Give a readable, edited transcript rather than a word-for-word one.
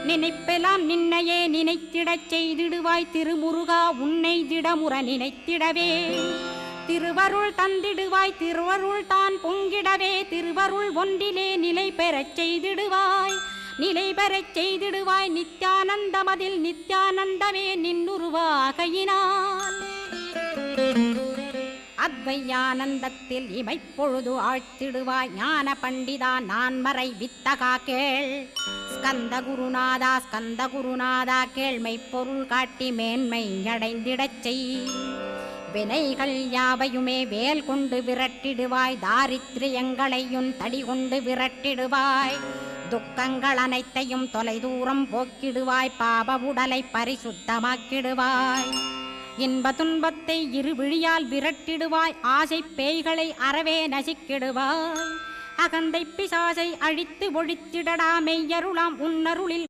நினைப்பெல்லாம் நின்னையே நினைத்திடச் செய்திடுவாய் திருமுருகா உன்னை திடமுற நினைத்திடவே திருவருள் தந்திடுவாய் திருவருள் தான் பொங்கிடவே திருவருள் ஒன்றிலே நிலை பெறச் செய்திடுவாய் நிலை பெறச் செய்திடுவாய் நித்யானந்தமதில் நித்யானந்தமே நின்னுருவாகையினால் அத்வையானந்தத்தில் இமைப்பொழுது ஆழ்த்திடுவாய் ஞான பண்டிதா நான் மறை வித்தகா கேள் ஸ்கந்த குருநாதா கேள்மை பொருள் காட்டி மேன்மை அடைந்திடச் செய் வினைகள் யாவையுமே வேல் கொண்டு விரட்டிடுவாய் தாரித்ரியங்களையும் தடி கொண்டு விரட்டிடுவாய் துக்கங்கள் அனைத்தையும் தொலைதூரம் போக்கிடுவாய் பாப உடலை பரிசுத்தமாக்கிடுவாய் இன்ப துன்பத்தை இருவிழியால் விரட்டிடுவாய் ஆசை பேய்களை அறவே நசிக்கிடுவாய் அகந்தை பிசாசை அழித்து ஒழித்திடடா மெய்யருளாம் உன்னருளில்